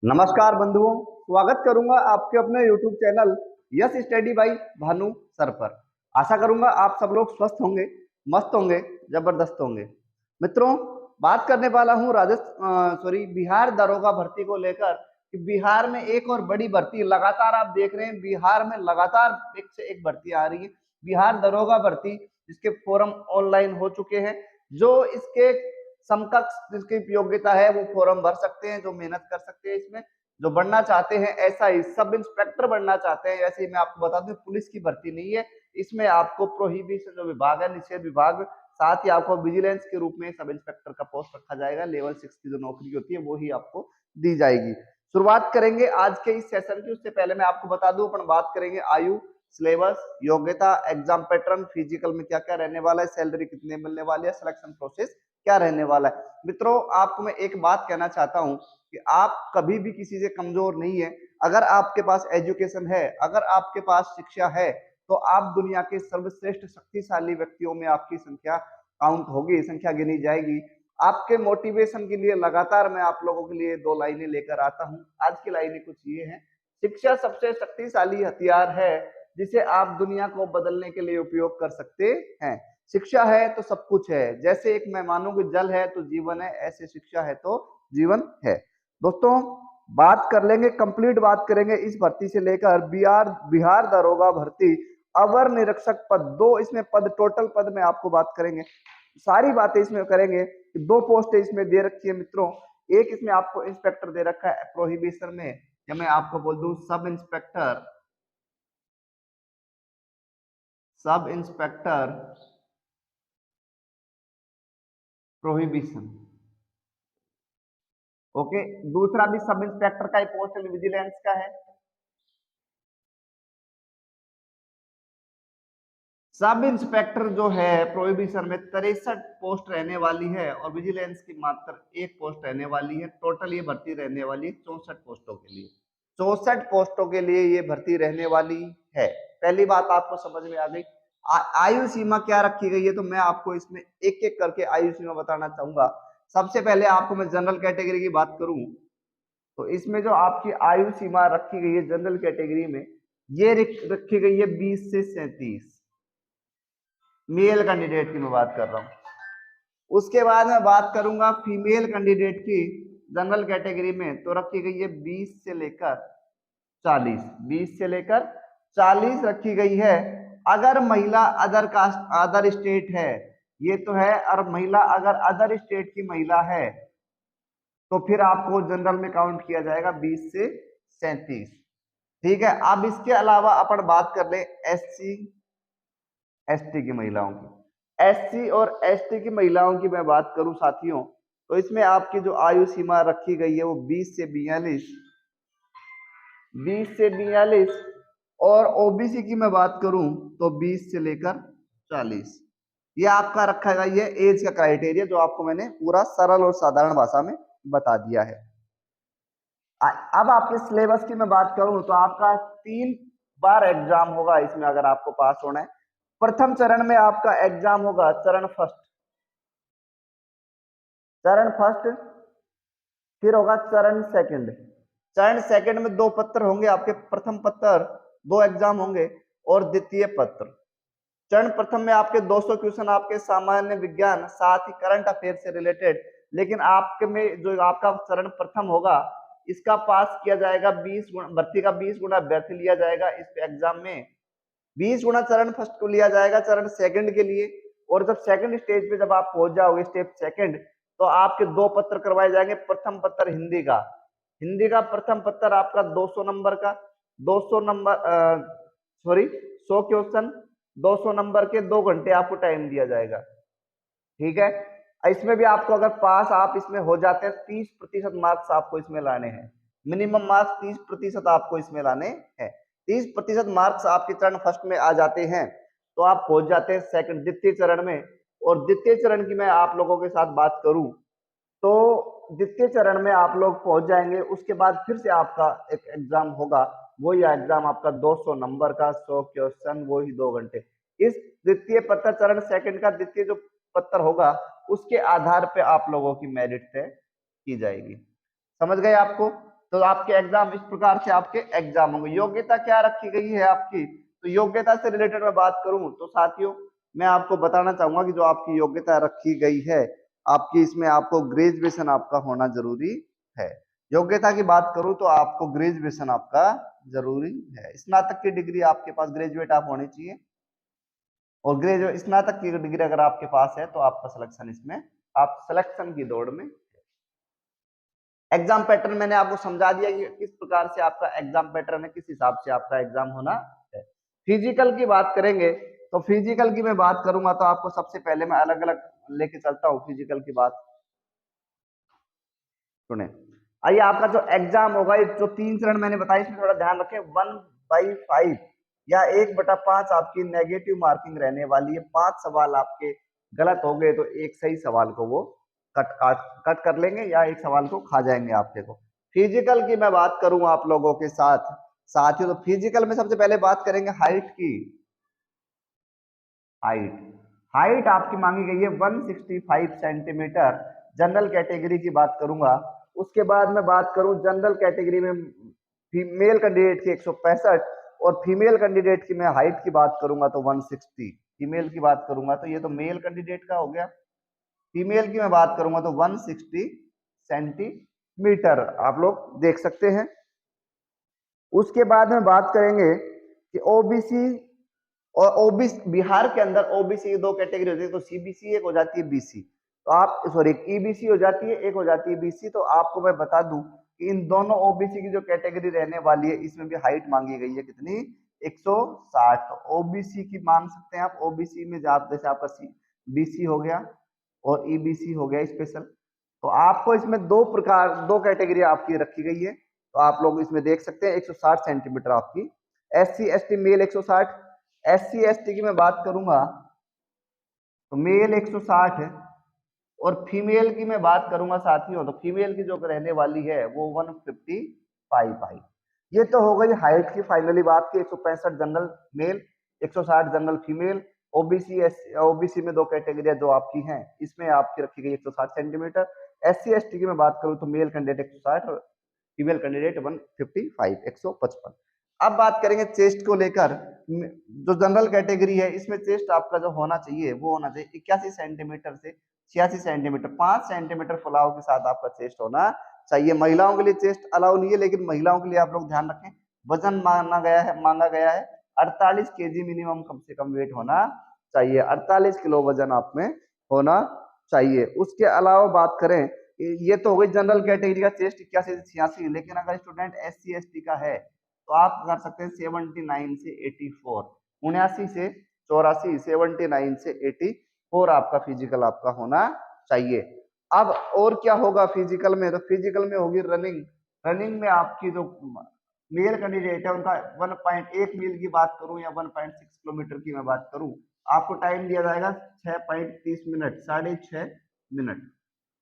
नमस्कार बंधुओं, स्वागत करूंगा आपके अपने YouTube channel yes study by Bhanu sir पर। आशा करूंगा आप सब लोग स्वस्थ होंगे, मस्त होंगे, जबरदस्त होंगे। मित्रों, बात करने वाला हूं बिहार दरोगा भर्ती को लेकर कि बिहार में एक और बड़ी भर्ती लगातार आप देख रहे हैं। बिहार में लगातार एक से एक भर्ती आ रही है। बिहार दरोगा भर्ती जिसके फॉर्म ऑनलाइन हो चुके हैं। जो इसके समकक्ष जिसकी योग्यता है वो फॉर्म भर सकते हैं, जो मेहनत कर सकते हैं। इसमें जो बनना चाहते हैं ऐसा ही सब इंस्पेक्टर बनना चाहते हैं, ऐसे ही मैं आपको बता दूं पुलिस की भर्ती नहीं है। इसमें आपको प्रोहिबिशन जो विभाग है, निषेध विभाग, साथ ही आपको विजिलेंस के रूप में सब इंस्पेक्टर का पोस्ट रखा जाएगा। लेवल 6 की जो नौकरी होती है वो ही आपको दी जाएगी। शुरुआत करेंगे आज के इस सेशन की। उससे पहले मैं आपको बता दूं अपन बात करेंगे आयु, सिलेबस, योग्यता, एग्जाम पैटर्न, फिजिकल में क्या क्या रहने वाला है, सैलरी कितने मिलने वाली है, सिलेक्शन प्रोसेस क्या रहने वाला है। मित्रों, आपको मैं एक बात कहना चाहता हूं कि आप कभी भी किसी से कमजोर नहीं है। अगर आपके पास एजुकेशन है, अगर आपके पास शिक्षा है, तो आप दुनिया के सर्वश्रेष्ठ शक्तिशाली व्यक्तियों में आपकी संख्या काउंट होगी, संख्या गिनी जाएगी। आपके मोटिवेशन के लिए लगातार मैं आप लोगों के लिए दो लाइनें लेकर आता हूं। आज की लाइनें कुछ ये हैं। शिक्षा सबसे शक्तिशाली हथियार है जिसे आप दुनिया को बदलने के लिए उपयोग कर सकते हैं। शिक्षा है तो सब कुछ है। जैसे एक मैं मानूं कि जल है तो जीवन है, ऐसे शिक्षा है तो जीवन है। दोस्तों, बात कर लेंगे, कंप्लीट बात करेंगे इस भर्ती से लेकर बिहार बिहार दरोगा भर्ती अवर निरीक्षक पद। दो इसमें पद, टोटल पद में आपको बात करेंगे, सारी बातें इसमें करेंगे। दो पोस्ट इसमें दे रखी है मित्रों। एक इसमें आपको इंस्पेक्टर दे रखा है प्रोहिबिशन में, या मैं आपको बोल दूं सब इंस्पेक्टर प्रोहिबिशन। ओके, दूसरा भी सब इंस्पेक्टर का ही पोस्ट विजिलेंस का है। सब इंस्पेक्टर जो है प्रोहिबिशन में 63 पोस्ट रहने वाली है और विजिलेंस की मात्र एक पोस्ट रहने वाली है। टोटल ये भर्ती रहने वाली है 64 पोस्टों के लिए। 64 पोस्टों के लिए ये भर्ती रहने वाली है। पहली बात आपको समझ में आ गई। आयु सीमा क्या रखी गई है, तो मैं आपको इसमें एक एक करके आयु सीमा बताना चाहूंगा। सबसे पहले आपको मैं जनरल कैटेगरी की बात करूं तो इसमें जो आपकी आयु सीमा रखी गई है जनरल कैटेगरी में, ये रखी गई है 20 से 37। मेल कैंडिडेट की मैं बात कर रहा हूं। उसके बाद मैं बात करूंगा फीमेल कैंडिडेट की जनरल कैटेगरी में, तो रखी गई है 20 से लेकर 40। 20 से लेकर 40 रखी गई है। अगर महिला अदर कास्ट अदर स्टेट है, ये तो है, और महिला अगर अदर स्टेट की महिला है तो फिर आपको जनरल में काउंट किया जाएगा 20 से 37। ठीक है। अब इसके अलावा अपन बात कर ले एससी एसटी की महिलाओं की। एससी और एसटी की महिलाओं की मैं बात करूं साथियों, तो इसमें आपकी जो आयु सीमा रखी गई है वो 20 से 42। 20 से 42। और ओबीसी की मैं बात करूं तो 20 से लेकर 40। ये आपका रखा गया ये एज का क्राइटेरिया, जो आपको मैंने पूरा सरल और साधारण भाषा में बता दिया है। अब आपके सिलेबस की मैं बात करूं तो आपका 3 बार एग्जाम होगा इसमें अगर आपको पास होना है। प्रथम चरण में आपका एग्जाम होगा चरण फर्स्ट, फिर होगा चरण सेकंड। चरण सेकंड में 2 पत्र होंगे आपके। प्रथम पत्र 2 एग्जाम होंगे और द्वितीय पत्र। चरण प्रथम में आपके 200 क्वेश्चन आपके सामान्य विज्ञान, साथ ही करंट अफेयर से रिलेटेड। लेकिन आपके में जो आपका चरण प्रथम होगा इसका पास किया जाएगा 20 गुना, भर्ती का 20 गुना अभ्यर्थी लिया जाएगा इस एग्जाम में। 20 गुना चरण फर्स्ट को लिया जाएगा चरण सेकंड के लिए। और जब सेकंड स्टेज पे जब आप पहुंच जाओगे स्टेप सेकंड, तो आपके 2 पत्र करवाए जाएंगे। प्रथम पत्र हिंदी का प्रथम पत्र आपका 200 नंबर का, 200 नंबर 100 क्वेश्चन, 200 नंबर के 2 घंटे आपको टाइम दिया जाएगा। ठीक है। इसमें भी आपको अगर पास आप इसमें हो जाते हैं 30% मार्क्स आपको इसमें लाने हैं। मिनिमम मार्क्स 30% आपको इसमें लाने हैं। 30% मार्क्स आपके चरण फर्स्ट में आ जाते हैं तो आप पहुंच जाते हैं सेकंड द्वितीय चरण में। और द्वितीय चरण की मैं आप लोगों के साथ बात करूं तो द्वितीय चरण में आप लोग पहुंच जाएंगे। उसके बाद फिर से आपका एक एग्जाम होगा, वही एग्जाम आपका 200 नंबर का, 100 क्वेश्चन, वही 2 घंटे। इस द्वितीय पत्र चरण सेकंड का द्वितीय जो पत्र होगा उसके आधार पे आप लोगों की मेरिट तय की जाएगी। समझ गए आपको? तो आपके एग्जाम इस प्रकार से आपके एग्जाम होंगे। योग्यता क्या रखी गई है आपकी, तो योग्यता से रिलेटेड मैं बात करूं तो साथियों मैं आपको बताना चाहूंगा कि जो आपकी योग्यता रखी गई है आपकी, इसमें आपको ग्रेजुएशन आपका होना जरूरी है। योग्यता की बात करूं तो आपको ग्रेजुएशन आपका जरूरी है। स्नातक की डिग्री आपके पास, ग्रेजुएट आप होने चाहिए, और ग्रेजुएट स्नातक की डिग्री अगर आपके पास है तो आपका सिलेक्शन इसमें, आप सिलेक्शन की दौड़ में। एग्जाम पैटर्न मैंने आपको समझा दिया कि किस प्रकार से आपका एग्जाम पैटर्न है, किस हिसाब से आपका एग्जाम होना है। फिजिकल की बात करेंगे तो फिजिकल की मैं बात करूंगा तो आपको सबसे पहले मैं अलग अलग लेके चलता हूँ फिजिकल की बात। सुने, आइए आपका जो एग्जाम होगा, ये जो 3 चरण मैंने बताया इसमें थोड़ा ध्यान रखें। 1/5 या 1/5 आपकी नेगेटिव मार्किंग रहने वाली है। 5 सवाल आपके गलत हो गए तो एक सही सवाल को वो कट कर लेंगे या एक सवाल को खा जाएंगे आपके को। फिजिकल की मैं बात करूं आप लोगों के साथ साथियों, तो फिजिकल में सबसे पहले बात करेंगे हाइट की। हाइट हाइट आपकी मांगी गई है 165 सेंटीमीटर। जनरल कैटेगरी की बात करूंगा। उसके बाद मैं बात करूं जनरल कैटेगरी में फीमेल कैंडिडेट की 165, और फीमेल कैंडिडेट की मैं हाइट की बात करूंगा तो 160। फीमेल की बात करूंगा तो ये तो मेल कैंडिडेट का हो गया। फीमेल की मैं बात करूंगा तो 160 सेंटीमीटर आप लोग देख सकते हैं। उसके बाद में बात करेंगे कि ओबीसी और ओबीसी, बिहार के अंदर ओबीसी की 2 कैटेगरी होती है, तो सीबीसी एक हो जाती है बीसी, तो आप सॉरी ईबीसी हो जाती है, एक हो जाती है बीसी। तो आपको मैं बता दूं कि इन दोनों ओबीसी की जो कैटेगरी रहने वाली है इसमें भी हाइट मांगी गई है कितनी, 160। तो ओबीसी की मान सकते हैं आप, ओबीसी में जैसे आपका बीसी हो गया और ईबीसी हो गया स्पेशल। तो आपको इसमें 2 कैटेगरी आपकी रखी गई है, तो आप लोग इसमें देख सकते हैं 160 सेंटीमीटर आपकी। SC ST male 160। SC ST की मैं बात करूंगा तो मेल 160 है, और फीमेल की मैं बात करूंगा साथियों तो फीमेल की जो रहने वाली है वो 155 हाइट। ये तो हो गई हाइट की फाइनली बात की। 165 general mail, 160 general female. OBC OBC में 2 कैटेगरियां जो आपकी हैं इसमें आपकी रखी गई 160 सेंटीमीटर। एससी एसटी की मैं बात करूं तो मेल कैंडिडेट 160 और फीमेल कैंडिडेट 155 155। अब बात करेंगे चेस्ट को लेकर। जो जनरल कैटेगरी है इसमें चेस्ट आपका जो होना चाहिए वो होना चाहिए 81 सेंटीमीटर से 86 सेंटीमीटर। 5 सेंटीमीटर फुलाव के साथ आपका चेस्ट होना चाहिए। महिलाओं के लिए चेस्ट अलाउ नहीं है, लेकिन महिलाओं के लिए आप लोग ध्यान रखें, वजन मांगा गया है 48 केजी मिनिमम कम से कम वेट होना चाहिए। 48 किलो वजन आप में होना चाहिए। उसके अलावा बात करें, ये तो हो गई जनरल कैटेगरी का चेस्ट 81 से 86, लेकिन अगर स्टूडेंट SC ST का है तो आप कर सकते हैं 79 से 84, 79 से 84, 79 से 84 आपका फिजिकल आपका होना चाहिए। अब और क्या होगा फिजिकल में, तो फिजिकल में होगी रनिंग। रनिंग में आपकी जो मेल कैंडिडेट है उनका 1.1 मील की बात करूं या 1.6 किलोमीटर की मैं बात करूं, आपको टाइम दिया जाएगा 6.30 मिनट, 6.5 मिनट।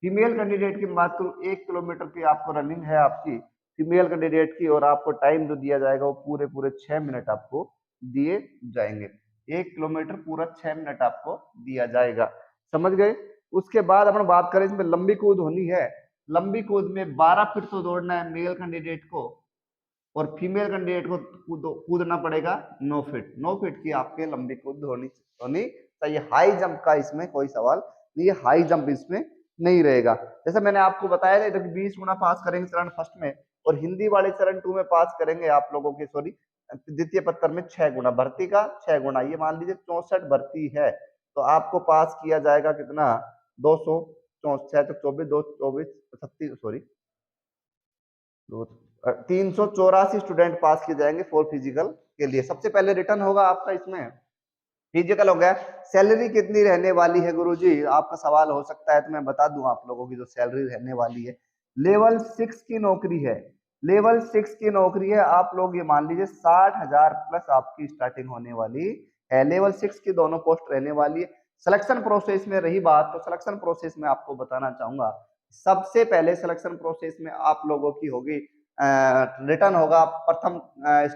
फीमेल कैंडिडेट की बात करूं 1 किलोमीटर की आपको रनिंग है आपकी फीमेल कैंडिडेट की, और आपको टाइम जो दिया जाएगा वो पूरे पूरे 6 मिनट आपको दिए जाएंगे। 1 किलोमीटर पूरा 6 मिनट आपको दिया जाएगा, समझ गए। उसके बाद अपन बात करें इसमें लंबी कूद होनी है। लंबी कूद में 12 फीट तो दौड़ना है मेल कैंडिडेट को, और फीमेल कैंडिडेट को कूदना पड़ेगा 9 फीट। 9 फीट की आपके लंबी कूद होनी चाहिए। हाई जंप का इसमें कोई सवाल नहीं है, हाई जंप इसमें नहीं रहेगा। जैसे मैंने आपको बताया था 20 गुना पास करेंगे चरण फर्स्ट में, और हिंदी वाले चरण 2 में पास करेंगे आप लोगों के सॉरी द्वितीय पत्र में 6 गुना, भर्ती का 6 गुना। ये मान लीजिए 64 भर्ती है तो आपको पास किया जाएगा कितना, 264 24 2 24 36 सॉरी 384 स्टूडेंट पास किए जाएंगे फॉर फिजिकल के लिए। सबसे पहले रिटर्न होगा आपका इसमें, फिजिकल हो गया। सैलरी कितनी रहने वाली है गुरुजी, आपका सवाल हो सकता है, तो मैं बता दूं आप लोगों की जो सैलरी रहने वाली है। लेवल 6 की नौकरी है, लेवल 6 की नौकरी है। आप लोग ये मान लीजिए 60,000 प्लस आपकी स्टार्टिंग होने वाली है। लेवल 6 की दोनों पोस्ट रहने वाली है। सिलेक्शन प्रोसेस में रही बात, तो सिलेक्शन प्रोसेस में आपको बताना चाहूंगा, सबसे पहले सिलेक्शन प्रोसेस में आप लोगों की होगी रिटर्न होगा, प्रथम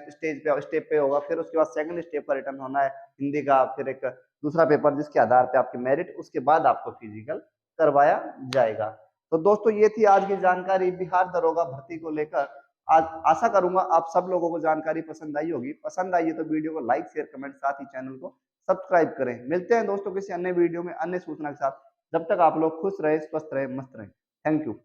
स्टेप पे होगा, फिर उसके बाद सेकंड स्टेप पर रिटर्न होना है हिंदी का, फिर एक दूसरा पेपर जिसके आधार पे आपकी मेरिट, उसके बाद आपको फिजिकल करवाया जाएगा। तो दोस्तों ये थी आज की जानकारी बिहार दरोगा भर्ती को लेकर। आशा करूंगा आप सब लोगों को जानकारी पसंद आई होगी। पसंद आई है तो वीडियो को लाइक शेयर कमेंट साथ ही चैनल को सब्सक्राइब करें। मिलते हैं दोस्तों किसी अन्य वीडियो में अन्य सूचना के साथ। जब तक आप लोग खुश रहे, स्वस्थ रहे, मस्त रहे। Thank you.